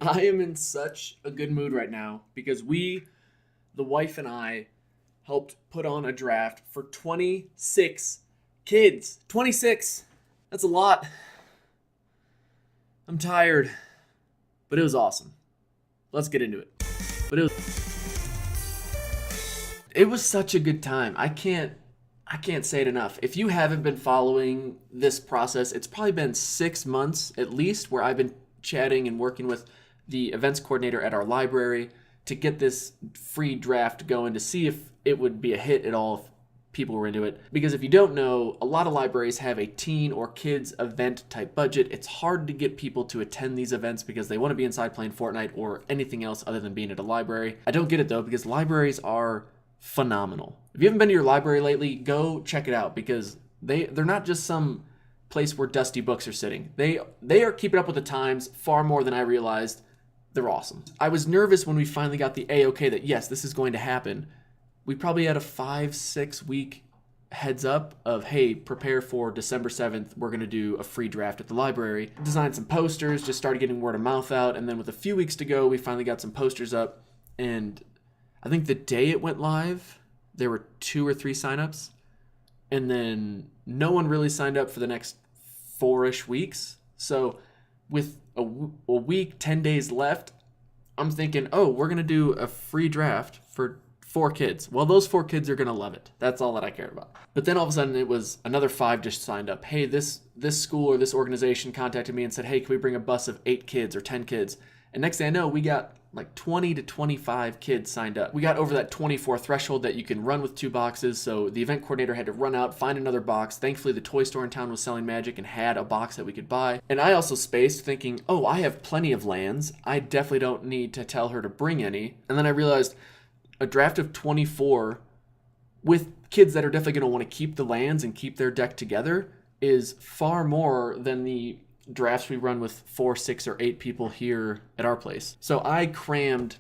I am in such a good mood right now because the wife and I, helped put on a draft for 26 kids. 26! That's a lot. I'm tired, but it was awesome. Let's get into it. But it was such a good time. I can't say it enough. If you haven't been following this process, it's probably been 6 months at least where I've been chatting and working with the events coordinator at our library to get this free draft going to see if it would be a hit at all if people were into it. Because if you don't know, a lot of libraries have a teen or kids event type budget. It's hard to get people to attend these events because they want to be inside playing Fortnite or anything else other than being at a library. I don't get it though because libraries are phenomenal. If you haven't been to your library lately, go check it out because they're not just some place where dusty books are sitting. They are keeping up with the times far more than I realized. They're awesome. I was nervous when we finally got the A-OK that yes, this is going to happen. We probably had a 5-6 week heads up of, hey, prepare for December 7th. We're going to do a free draft at the library. Designed some posters, just started getting word of mouth out. And then with a few weeks to go, we finally got some posters up. And I think the day it went live, there were 2 or 3 signups. And then no one really signed up for the next 4-ish weeks. So with a week, 10 days left, I'm thinking, oh, we're going to do a free draft for 4 kids. Well, those 4 kids are going to love it. That's all that I cared about. But then all of a sudden it was another 5 just signed up. Hey, this school or this organization contacted me and said, hey, can we bring a bus of 8 kids or 10 kids? And next thing I know, we got like 20 to 25 kids signed up. We got over that 24 threshold that you can run with 2 boxes, so the event coordinator had to run out, find another box. Thankfully, the toy store in town was selling Magic and had a box that we could buy. And I also spaced thinking, oh, I have plenty of lands. I definitely don't need to tell her to bring any. And then I realized a draft of 24 with kids that are definitely going to want to keep the lands and keep their deck together is far more than the drafts we run with 4, 6, or 8 people here at our place. So I crammed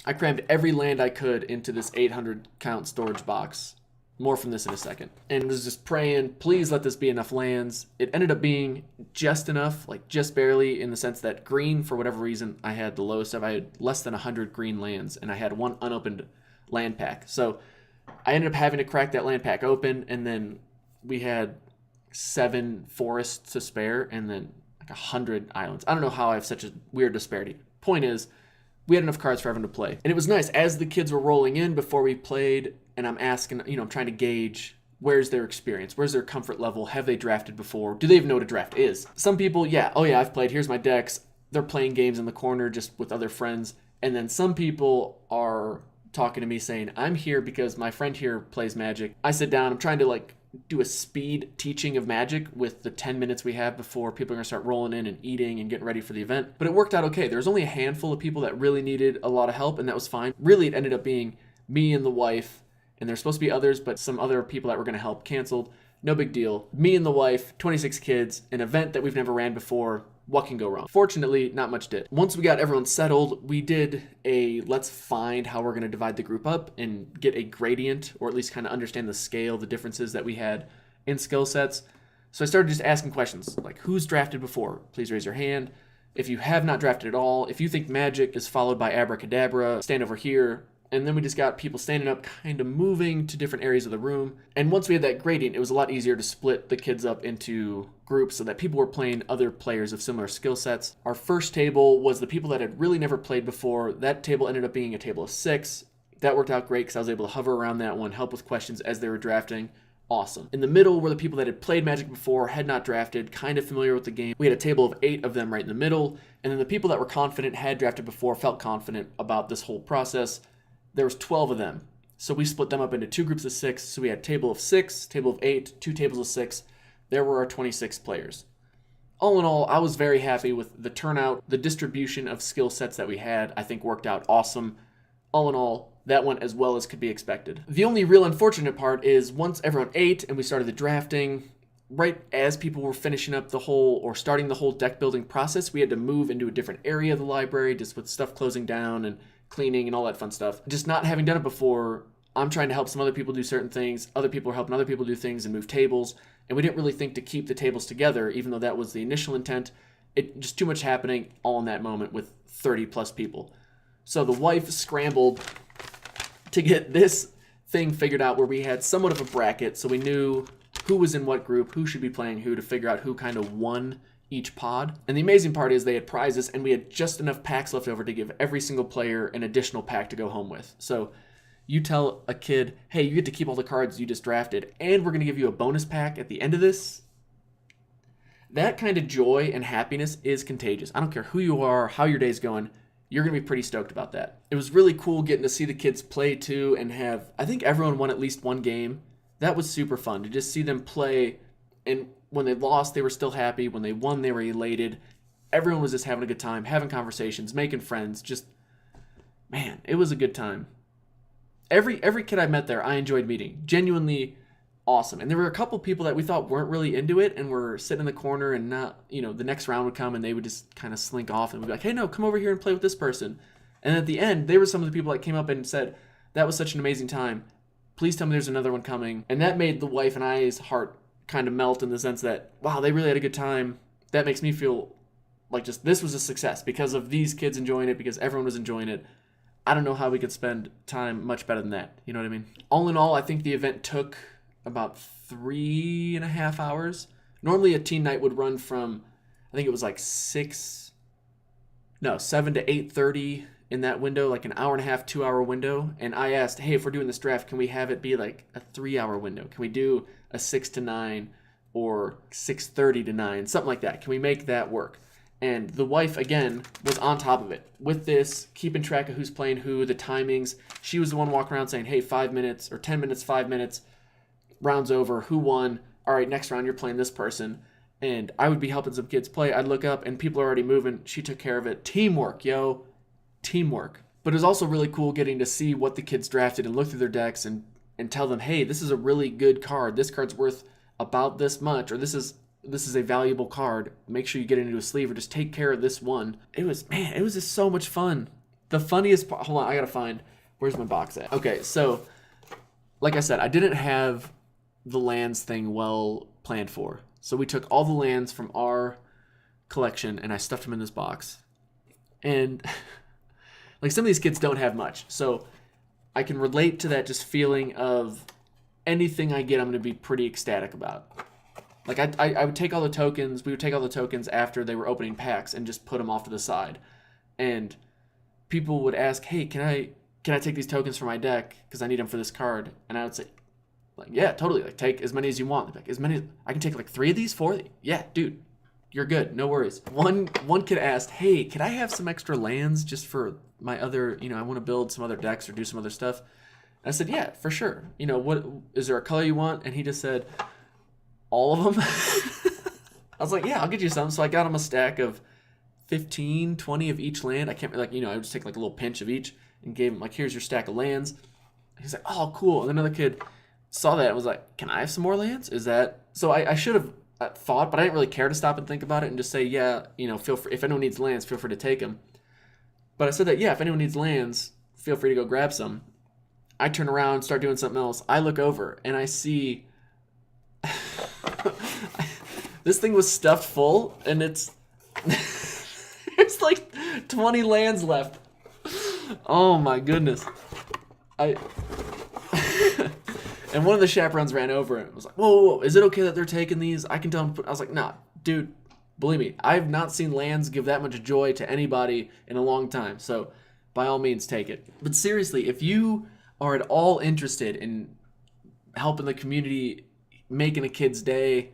every land I could into this 800 count storage box. More from this in a second. And was just praying, please let this be enough lands. It ended up being just enough, like just barely, in the sense that green, for whatever reason, I had the lowest of. I had less than 100 green lands, and I had 1 unopened land pack. So I ended up having to crack that land pack open, and then we had 7 forests to spare, and then like 100 islands. I don't know how I have such a weird disparity. Point is, we had enough cards for everyone to play. And it was nice. As the kids were rolling in before we played, and I'm asking, I'm trying to gauge where's their experience, where's their comfort level, have they drafted before, do they even know what a draft is? Some people, yeah, oh yeah, I've played, here's my decks. They're playing games in the corner just with other friends. And then some people are talking to me saying, I'm here because my friend here plays Magic. I sit down, I'm trying to do a speed teaching of Magic with the 10 minutes we have before people are going to start rolling in and eating and getting ready for the event. But it worked out okay. There was only a handful of people that really needed a lot of help, and that was fine. Really, it ended up being me and the wife, and there's supposed to be others, but some other people that were going to help canceled. No big deal. Me and the wife, 26 kids, an event that we've never ran before. What can go wrong? Fortunately, not much did. Once we got everyone settled, we did let's find how we're going to divide the group up and get a gradient, or at least kind of understand the scale, the differences that we had in skill sets. So I started just asking questions like, who's drafted before? Please raise your hand. If you have not drafted at all, if you think Magic is followed by Abracadabra, stand over here. And then we just got people standing up, kind of moving to different areas of the room. And once we had that gradient, it was a lot easier to split the kids up into groups so that people were playing other players of similar skill sets. Our first table was the people that had really never played before. That table ended up being a table of 6. That worked out great because I was able to hover around that one, help with questions as they were drafting. Awesome. In the middle were the people that had played Magic before, had not drafted, kind of familiar with the game. We had a table of 8 of them right in the middle. And then the people that were confident, had drafted before, felt confident about this whole process. There was 12 of them. So we split them up into 2 groups of 6. So we had table of 6, table of 8, 2 tables of 6. There were our 26 players. All in all, I was very happy with the turnout. The distribution of skill sets that we had, I think, worked out awesome. All in all, that went as well as could be expected. The only real unfortunate part is once everyone ate and we started the drafting, right as people were finishing up the whole or starting the whole deck building process, we had to move into a different area of the library just with stuff closing down and cleaning and all that fun stuff. Just not having done it before, I'm trying to help some other people do certain things. Other people are helping other people do things and move tables. And we didn't really think to keep the tables together, even though that was the initial intent. it just too much happening all in that moment with 30 plus people. So the wife scrambled to get this thing figured out where we had somewhat of a bracket, so we knew who was in what group, who should be playing who, to figure out who kind of won each pod. And the amazing part is they had prizes, and we had just enough packs left over to give every single player an additional pack to go home with. So you tell a kid, hey, you get to keep all the cards you just drafted, and we're going to give you a bonus pack at the end of this. That kind of joy and happiness is contagious. I don't care who you are, how your day's going, you're going to be pretty stoked about that. It was really cool getting to see the kids play too, and have, I think everyone won at least one game. That was super fun to just see them play, and when they lost, they were still happy. When they won, they were elated. Everyone was just having a good time, having conversations, making friends. Just, man, it was a good time. Every kid I met there, I enjoyed meeting. Genuinely awesome. And there were a couple people that we thought weren't really into it and were sitting in the corner, and not, the next round would come and they would just kind of slink off and we'd be like, hey, no, come over here and play with this person. And at the end, they were some of the people that came up and said, that was such an amazing time. Please tell me there's another one coming. And that made the wife and I's heart kind of melt, in the sense that, wow, they really had a good time. That makes me feel like just this was a success because of these kids enjoying it, because everyone was enjoying it. I don't know how we could spend time much better than that. You know what I mean? All in all, I think the event took about 3.5 hours. Normally a teen night would run from, I think it was like 7 to 8:30 in that window, like an hour and a half, 2 hour window. And I asked, hey, if we're doing this draft, can we have it be like a 3 hour window? Can we do a 6 to 9 or 6:30 to 9, something like that? Can we make that work? And the wife, again, was on top of it with this, keeping track of who's playing who, the timings. She was the one walking around saying, hey, 5 minutes or 10 minutes, 5 minutes, rounds over, who won? All right, next round you're playing this person. And I would be helping some kids play. I'd look up and people are already moving. She took care of it. Teamwork, yo. Teamwork. But it was also really cool getting to see what the kids drafted and look through their decks and tell them, hey, this is a really good card. This card's worth about this much, or this is a valuable card. Make sure you get it into a sleeve, or just take care of this one. It was just so much fun. The funniest part, hold on, I gotta find, where's my box at? Okay, so like I said, I didn't have the lands thing well planned for. So we took all the lands from our collection and I stuffed them in this box. And like, some of these kids don't have much. So I can relate to that just feeling of anything I get, I'm going to be pretty ecstatic about. Like I would take all the tokens, we would take all the tokens after they were opening packs and just put them off to the side. And people would ask, hey, can I take these tokens for my deck because I need them for this card? And I would say, like, yeah, totally. Like, take as many as you want. Like, I can take like 3 of these, 4. Yeah, dude, you're good. No worries. One kid asked, hey, could I have some extra lands just for my other, I want to build some other decks or do some other stuff. And I said, yeah, for sure. What is there a color you want? And he just said, all of them. I was like, yeah, I'll get you some. So I got him a stack of 15, 20 of each land. I can't, I would just take like a little pinch of each and gave him, like, here's your stack of lands. He's like, oh, cool. And another kid saw that and was like, can I have some more lands? Is that... So I should have thought, but I didn't really care to stop and think about it and just say, yeah, feel free, if anyone needs lands, feel free to take them. But I said that, yeah, if anyone needs lands, feel free to go grab some. I turn around, start doing something else. I look over and I see this thing was stuffed full, and it's there's like 20 lands left. Oh my goodness. And one of the chaperones ran over and was like, whoa, is it okay that they're taking these? I can tell them. I was like, nah, dude, believe me, I've not seen lands give that much joy to anybody in a long time. So by all means, take it. But seriously, if you are at all interested in helping the community, making a kid's day,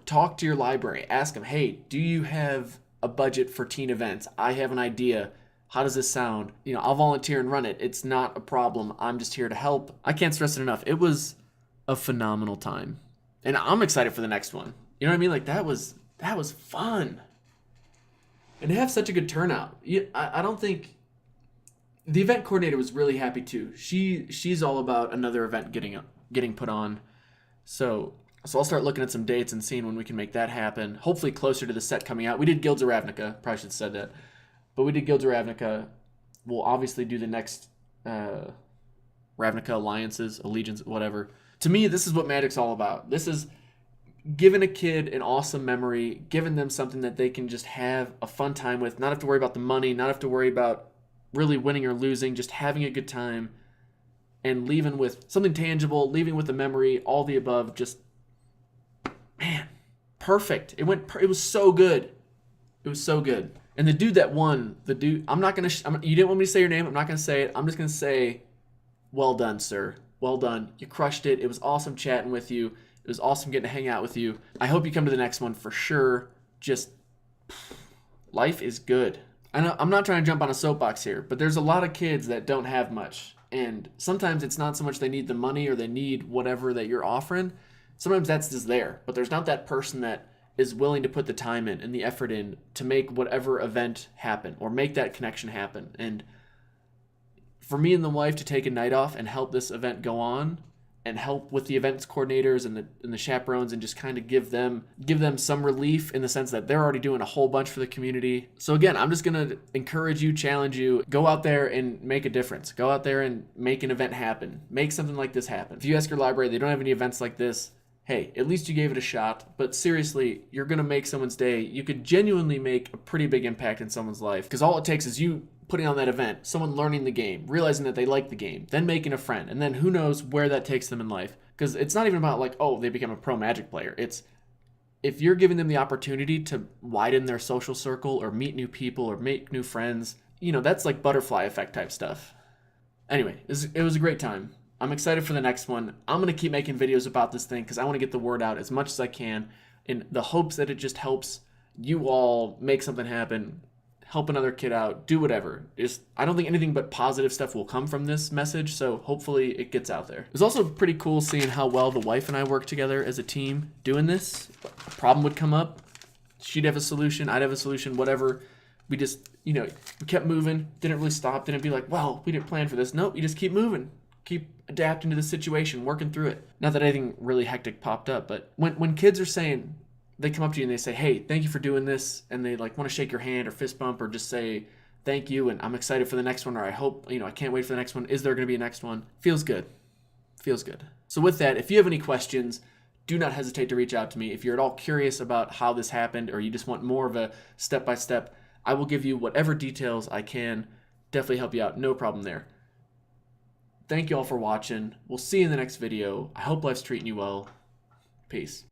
talk to your library. Ask them, hey, do you have a budget for teen events? I have an idea. How does this sound? I'll volunteer and run it. It's not a problem. I'm just here to help. I can't stress it enough. It was a phenomenal time. And I'm excited for the next one. You know what I mean? Like, that was fun. And to have such a good turnout. I don't think... The event coordinator was really happy too. She's all about another event getting put on. So I'll start looking at some dates and seeing when we can make that happen. Hopefully closer to the set coming out. We did Guilds of Ravnica. Probably should have said that. But we did Guilds of Ravnica. We'll obviously do the next Ravnica alliances, allegiance, whatever. To me, this is what Magic's all about. This is giving a kid an awesome memory, giving them something that they can just have a fun time with, not have to worry about the money, not have to worry about really winning or losing, just having a good time and leaving with something tangible, leaving with a memory, all the above. Just, man, perfect. It was so good. It was so good. And the dude that won, I'm not going to, you didn't want me to say your name. I'm not going to say it. I'm just going to say, well done, sir. Well done. You crushed it. It was awesome chatting with you. It was awesome getting to hang out with you. I hope you come to the next one for sure. Just, life is good. I know I'm not trying to jump on a soapbox here, but there's a lot of kids that don't have much. And sometimes it's not so much they need the money or they need whatever that you're offering. Sometimes that's just there. But there's not that person that is willing to put the time in and the effort in to make whatever event happen or make that connection happen. And for me and the wife to take a night off and help this event go on and help with the events coordinators and the chaperones and just kind of give them some relief in the sense that they're already doing a whole bunch for the community. So again, I'm just going to encourage you, challenge you, go out there and make a difference. Go out there and make an event happen. Make something like this happen. If you ask your library, they don't have any events like this, hey, at least you gave it a shot. But seriously, you're going to make someone's day. You could genuinely make a pretty big impact in someone's life because all it takes is you putting on that event, someone learning the game, realizing that they like the game, then making a friend, and then who knows where that takes them in life. Because it's not even about like, oh, they become a pro Magic player. It's if you're giving them the opportunity to widen their social circle or meet new people or make new friends, that's like butterfly effect type stuff. Anyway, it was a great time. I'm excited for the next one. I'm going to keep making videos about this thing because I want to get the word out as much as I can in the hopes that it just helps you all make something happen, help another kid out, do whatever. I don't think anything but positive stuff will come from this message, so hopefully it gets out there. It was also pretty cool seeing how well the wife and I work together as a team doing this. A problem would come up, she'd have a solution, I'd have a solution, whatever. We just, we kept moving, didn't really stop, didn't be like, well, we didn't plan for this. Nope, you just keep moving. Keep adapting to the situation, working through it. Not that anything really hectic popped up, but when kids are saying, they come up to you and they say, hey, thank you for doing this, and they like want to shake your hand or fist bump or just say thank you and I'm excited for the next one, or I hope, I can't wait for the next one. Is there going to be a next one? Feels good. Feels good. So with that, if you have any questions, do not hesitate to reach out to me. If you're at all curious about how this happened or you just want more of a step-by-step, I will give you whatever details I can. Definitely help you out. No problem there. Thank you all for watching. We'll see you in the next video. I hope life's treating you well. Peace.